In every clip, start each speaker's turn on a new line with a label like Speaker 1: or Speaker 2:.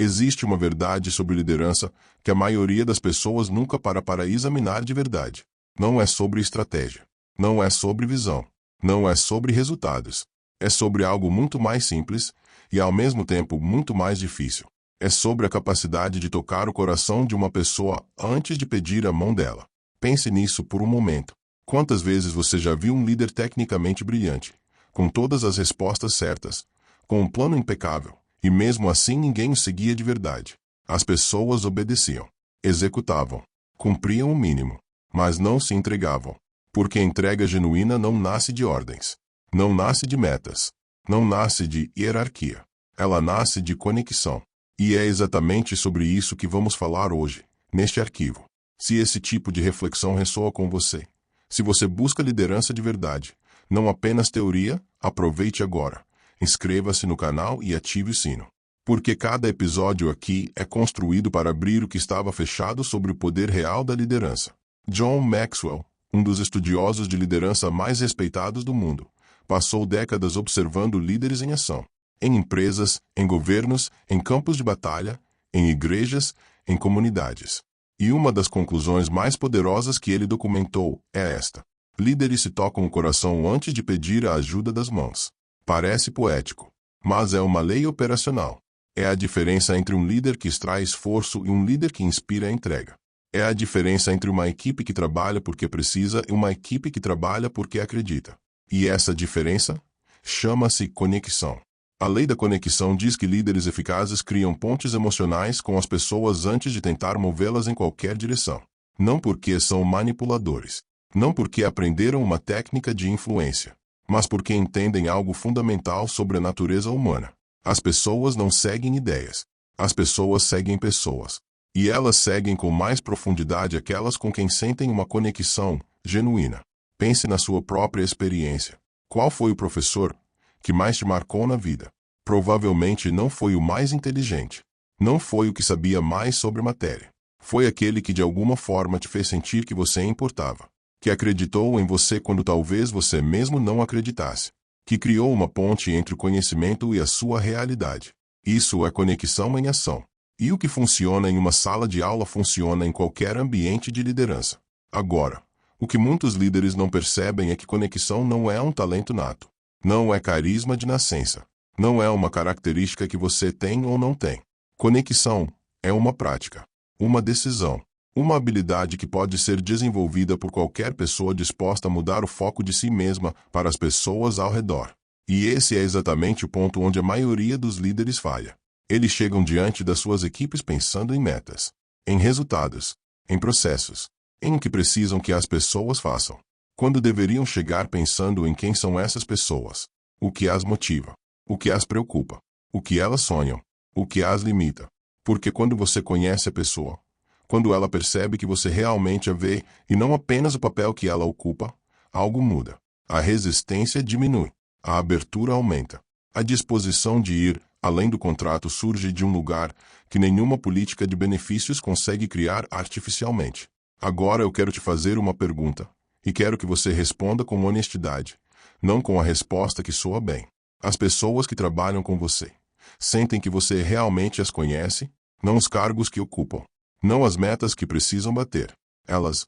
Speaker 1: Existe uma verdade sobre liderança que a maioria das pessoas nunca para examinar de verdade. Não é sobre estratégia. Não é sobre visão. Não é sobre resultados. É sobre algo muito mais simples e, ao mesmo tempo, muito mais difícil. É sobre a capacidade de tocar o coração de uma pessoa antes de pedir a mão dela. Pense nisso por um momento. Quantas vezes você já viu um líder tecnicamente brilhante, com todas as respostas certas, com um plano impecável, e mesmo assim ninguém o seguia de verdade? As pessoas obedeciam, executavam, cumpriam o mínimo, mas não se entregavam. Porque a entrega genuína não nasce de ordens, não nasce de metas, não nasce de hierarquia. Ela nasce de conexão. E é exatamente sobre isso que vamos falar hoje, neste arquivo. Se esse tipo de reflexão ressoa com você, se você busca liderança de verdade, não apenas teoria, aproveite agora. Inscreva-se no canal e ative o sino. Porque cada episódio aqui é construído para abrir o que estava fechado sobre o poder real da liderança. John Maxwell, um dos estudiosos de liderança mais respeitados do mundo, passou décadas observando líderes em ação. Em empresas, em governos, em campos de batalha, em igrejas, em comunidades. E uma das conclusões mais poderosas que ele documentou é esta: líderes se tocam o coração antes de pedir a ajuda das mãos. Parece poético, mas é uma lei operacional. É a diferença entre um líder que extrai esforço e um líder que inspira a entrega. É a diferença entre uma equipe que trabalha porque precisa e uma equipe que trabalha porque acredita. E essa diferença chama-se conexão. A lei da conexão diz que líderes eficazes criam pontes emocionais com as pessoas antes de tentar movê-las em qualquer direção. Não porque são manipuladores. Não porque aprenderam uma técnica de influência. Mas porque entendem algo fundamental sobre a natureza humana. As pessoas não seguem ideias. As pessoas seguem pessoas. E elas seguem com mais profundidade aquelas com quem sentem uma conexão genuína. Pense na sua própria experiência. Qual foi o professor que mais te marcou na vida? Provavelmente não foi o mais inteligente. Não foi o que sabia mais sobre matéria. Foi aquele que de alguma forma te fez sentir que você importava. Que acreditou em você quando talvez você mesmo não acreditasse. Que criou uma ponte entre o conhecimento e a sua realidade. Isso é conexão em ação. E o que funciona em uma sala de aula funciona em qualquer ambiente de liderança. Agora, o que muitos líderes não percebem é que conexão não é um talento nato. Não é carisma de nascença. Não é uma característica que você tem ou não tem. Conexão é uma prática, uma decisão, uma habilidade que pode ser desenvolvida por qualquer pessoa disposta a mudar o foco de si mesma para as pessoas ao redor. E esse é exatamente o ponto onde a maioria dos líderes falha. Eles chegam diante das suas equipes pensando em metas, em resultados, em processos, em o que precisam que as pessoas façam, quando deveriam chegar pensando em quem são essas pessoas, o que as motiva, o que as preocupa, o que elas sonham, o que as limita. Porque quando você conhece a pessoa, quando ela percebe que você realmente a vê e não apenas o papel que ela ocupa, algo muda. A resistência diminui, a abertura aumenta, a disposição de ir além do contrato surge de um lugar que nenhuma política de benefícios consegue criar artificialmente. Agora eu quero te fazer uma pergunta, e quero que você responda com honestidade, não com a resposta que soa bem. As pessoas que trabalham com você sentem que você realmente as conhece, não os cargos que ocupam, não as metas que precisam bater. Elas,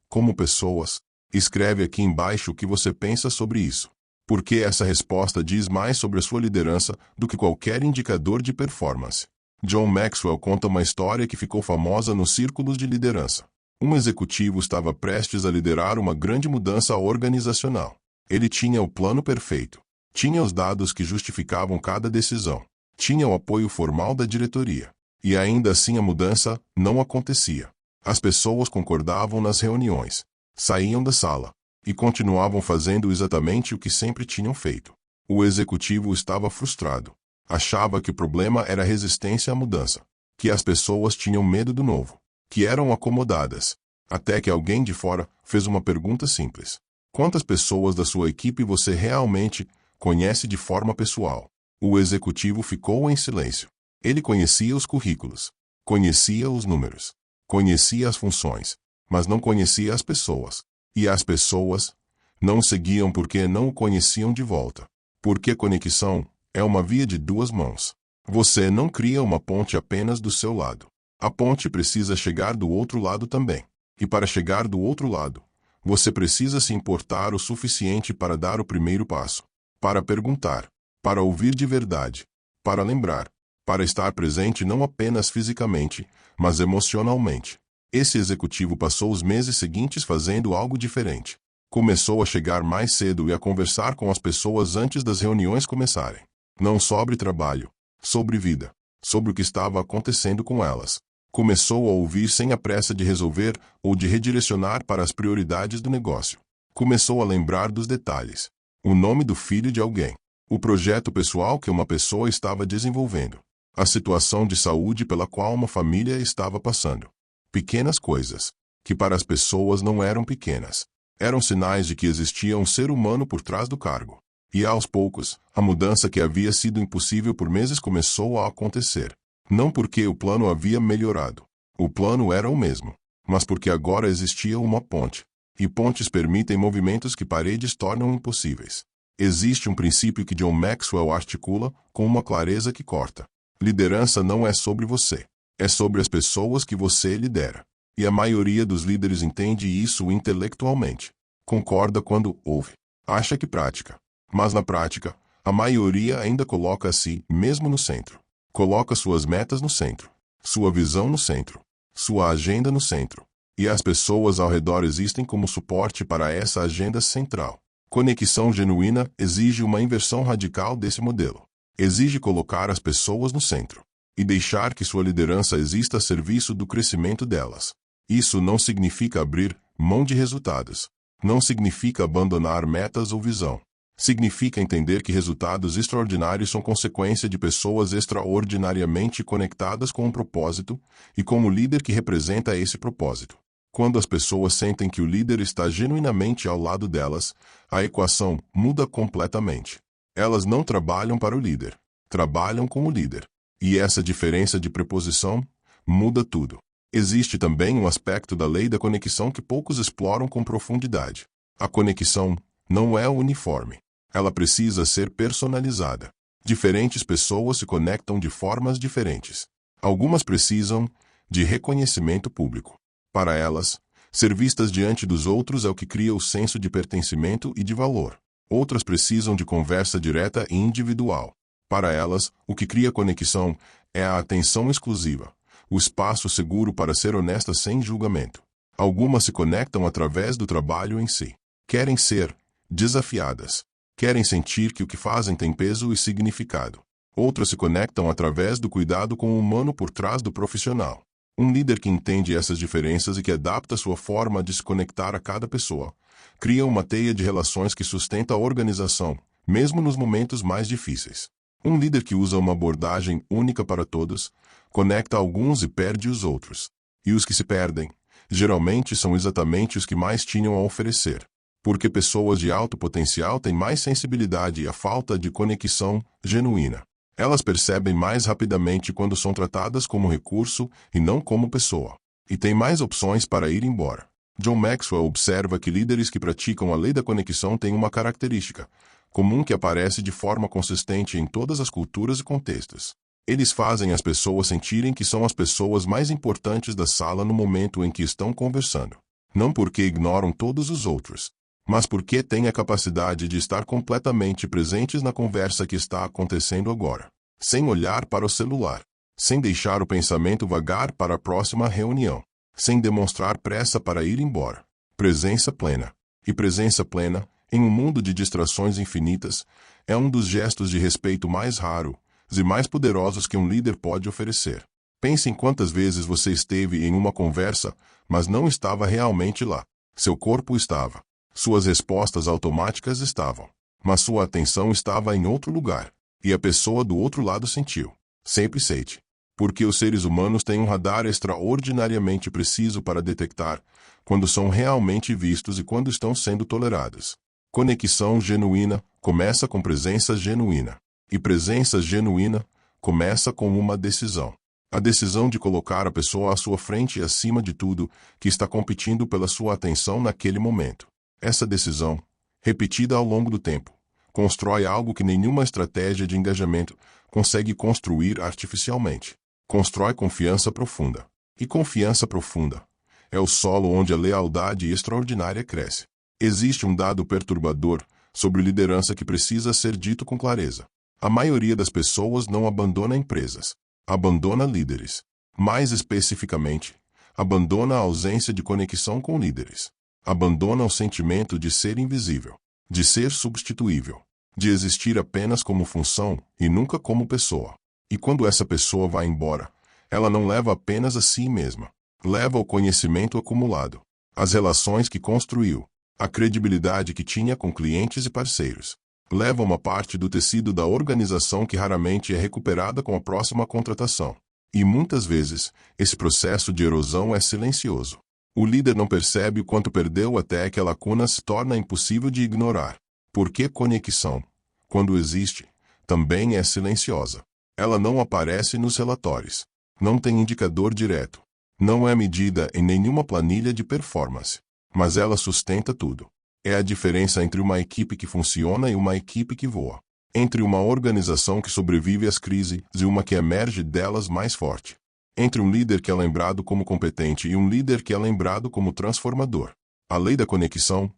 Speaker 1: como pessoas, escreve aqui embaixo o que você pensa sobre isso. Porque essa resposta diz mais sobre a sua liderança do que qualquer indicador de performance. John Maxwell conta uma história que ficou famosa nos círculos de liderança. Um executivo estava prestes a liderar uma grande mudança organizacional. Ele tinha o plano perfeito. Tinha os dados que justificavam cada decisão. Tinha o apoio formal da diretoria. E ainda assim a mudança não acontecia. As pessoas concordavam nas reuniões. Saíam da sala. E continuavam fazendo exatamente o que sempre tinham feito. O executivo estava frustrado. Achava que o problema era a resistência à mudança. Que as pessoas tinham medo do novo. Que eram acomodadas. Até que alguém de fora fez uma pergunta simples. Quantas pessoas da sua equipe você realmente conhece de forma pessoal? O executivo ficou em silêncio. Ele conhecia os currículos. Conhecia os números. Conhecia as funções. Mas não conhecia as pessoas. E as pessoas não o seguiam porque não o conheciam de volta. Porque conexão é uma via de duas mãos. Você não cria uma ponte apenas do seu lado. A ponte precisa chegar do outro lado também. E para chegar do outro lado, você precisa se importar o suficiente para dar o primeiro passo, para perguntar, para ouvir de verdade, para lembrar, para estar presente não apenas fisicamente, mas emocionalmente. Esse executivo passou os meses seguintes fazendo algo diferente. Começou a chegar mais cedo e a conversar com as pessoas antes das reuniões começarem. Não sobre trabalho, sobre vida, sobre o que estava acontecendo com elas. Começou a ouvir sem a pressa de resolver ou de redirecionar para as prioridades do negócio. Começou a lembrar dos detalhes. O nome do filho de alguém. O projeto pessoal que uma pessoa estava desenvolvendo. A situação de saúde pela qual uma família estava passando. Pequenas coisas, que para as pessoas não eram pequenas. Eram sinais de que existia um ser humano por trás do cargo. E aos poucos, a mudança que havia sido impossível por meses começou a acontecer. Não porque o plano havia melhorado. O plano era o mesmo. Mas porque agora existia uma ponte. E pontes permitem movimentos que paredes tornam impossíveis. Existe um princípio que John Maxwell articula com uma clareza que corta. Liderança não é sobre você. É sobre as pessoas que você lidera. E a maioria dos líderes entende isso intelectualmente. Concorda quando ouve. Acha que pratica. Mas na prática, a maioria ainda coloca a si mesmo no centro. Coloca suas metas no centro. Sua visão no centro. Sua agenda no centro. E as pessoas ao redor existem como suporte para essa agenda central. Conexão genuína exige uma inversão radical desse modelo. Exige colocar as pessoas no centro. E deixar que sua liderança exista a serviço do crescimento delas. Isso não significa abrir mão de resultados. Não significa abandonar metas ou visão. Significa entender que resultados extraordinários são consequência de pessoas extraordinariamente conectadas com um propósito e com o líder que representa esse propósito. Quando as pessoas sentem que o líder está genuinamente ao lado delas, a equação muda completamente. Elas não trabalham para o líder, trabalham com o líder. E essa diferença de preposição muda tudo. Existe também um aspecto da lei da conexão que poucos exploram com profundidade. A conexão não é uniforme. Ela precisa ser personalizada. Diferentes pessoas se conectam de formas diferentes. Algumas precisam de reconhecimento público. Para elas, ser vistas diante dos outros é o que cria o senso de pertencimento e de valor. Outras precisam de conversa direta e individual. Para elas, o que cria conexão é a atenção exclusiva, o espaço seguro para ser honesta sem julgamento. Algumas se conectam através do trabalho em si. Querem ser desafiadas. Querem sentir que o que fazem tem peso e significado. Outras se conectam através do cuidado com o humano por trás do profissional. Um líder que entende essas diferenças e que adapta sua forma de se conectar a cada pessoa, cria uma teia de relações que sustenta a organização, mesmo nos momentos mais difíceis. Um líder que usa uma abordagem única para todos, conecta alguns e perde os outros. E os que se perdem, geralmente são exatamente os que mais tinham a oferecer. Porque pessoas de alto potencial têm mais sensibilidade à falta de conexão genuína. Elas percebem mais rapidamente quando são tratadas como recurso e não como pessoa. E têm mais opções para ir embora. John Maxwell observa que líderes que praticam a lei da conexão têm uma característica comum que aparece de forma consistente em todas as culturas e contextos. Eles fazem as pessoas sentirem que são as pessoas mais importantes da sala no momento em que estão conversando. Não porque ignoram todos os outros, mas porque têm a capacidade de estar completamente presentes na conversa que está acontecendo agora, sem olhar para o celular, sem deixar o pensamento vagar para a próxima reunião, sem demonstrar pressa para ir embora. Presença plena. E presença plena, em um mundo de distrações infinitas, é um dos gestos de respeito mais raros e mais poderosos que um líder pode oferecer. Pense em quantas vezes você esteve em uma conversa, mas não estava realmente lá. Seu corpo estava. Suas respostas automáticas estavam. Mas sua atenção estava em outro lugar. E a pessoa do outro lado sentiu. Sempre sente. Porque os seres humanos têm um radar extraordinariamente preciso para detectar quando são realmente vistos e quando estão sendo tolerados. Conexão genuína começa com presença genuína. E presença genuína começa com uma decisão. A decisão de colocar a pessoa à sua frente e acima de tudo que está competindo pela sua atenção naquele momento. Essa decisão, repetida ao longo do tempo, constrói algo que nenhuma estratégia de engajamento consegue construir artificialmente. Constrói confiança profunda. E confiança profunda é o solo onde a lealdade extraordinária cresce. Existe um dado perturbador sobre liderança que precisa ser dito com clareza. A maioria das pessoas não abandona empresas, abandona líderes. Mais especificamente, abandona a ausência de conexão com líderes. Abandona o sentimento de ser invisível, de ser substituível, de existir apenas como função e nunca como pessoa. E quando essa pessoa vai embora, ela não leva apenas a si mesma, leva o conhecimento acumulado, as relações que construiu, a credibilidade que tinha com clientes e parceiros. Leva uma parte do tecido da organização que raramente é recuperada com a próxima contratação. E muitas vezes, esse processo de erosão é silencioso. O líder não percebe o quanto perdeu até que a lacuna se torna impossível de ignorar. Porque conexão, quando existe, também é silenciosa. Ela não aparece nos relatórios. Não tem indicador direto. Não é medida em nenhuma planilha de performance. Mas ela sustenta tudo. É a diferença entre uma equipe que funciona e uma equipe que voa. Entre uma organização que sobrevive às crises e uma que emerge delas mais forte. Entre um líder que é lembrado como competente e um líder que é lembrado como transformador. A lei da conexão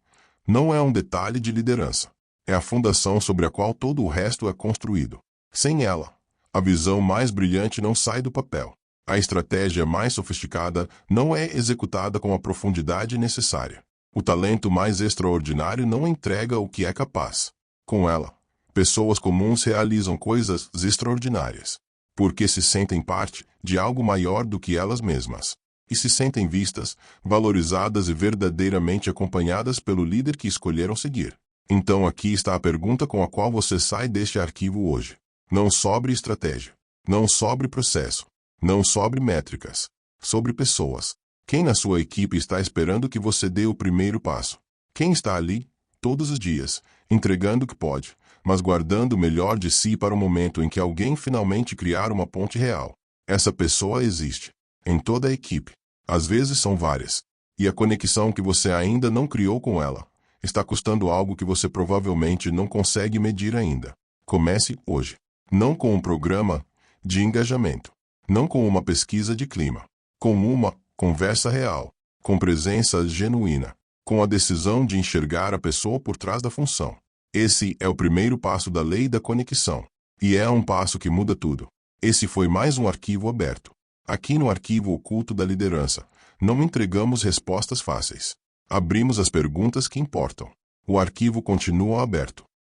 Speaker 1: não é um detalhe de liderança. É a fundação sobre a qual todo o resto é construído. Sem ela, a visão mais brilhante não sai do papel. A estratégia mais sofisticada não é executada com a profundidade necessária. O talento mais extraordinário não entrega o que é capaz. Com ela, pessoas comuns realizam coisas extraordinárias, porque se sentem parte de algo maior do que elas mesmas, e se sentem vistas, valorizadas e verdadeiramente acompanhadas pelo líder que escolheram seguir. Então aqui está a pergunta com a qual você sai deste arquivo hoje. Não sobre estratégia, não sobre processo, não sobre métricas, sobre pessoas. Quem na sua equipe está esperando que você dê o primeiro passo? Quem está ali, todos os dias, entregando o que pode, mas guardando o melhor de si para o momento em que alguém finalmente criar uma ponte real? Essa pessoa existe. Em toda a equipe. Às vezes são várias. E a conexão que você ainda não criou com ela está custando algo que você provavelmente não consegue medir ainda. Comece hoje. Não com um programa de engajamento. Não com uma pesquisa de clima. Com uma conversa real, com presença genuína, com a decisão de enxergar a pessoa por trás da função. Esse é o primeiro passo da lei da conexão. E é um passo que muda tudo. Esse foi mais um arquivo aberto. Aqui no arquivo oculto da liderança, não entregamos respostas fáceis. Abrimos as perguntas que importam. O arquivo continua aberto.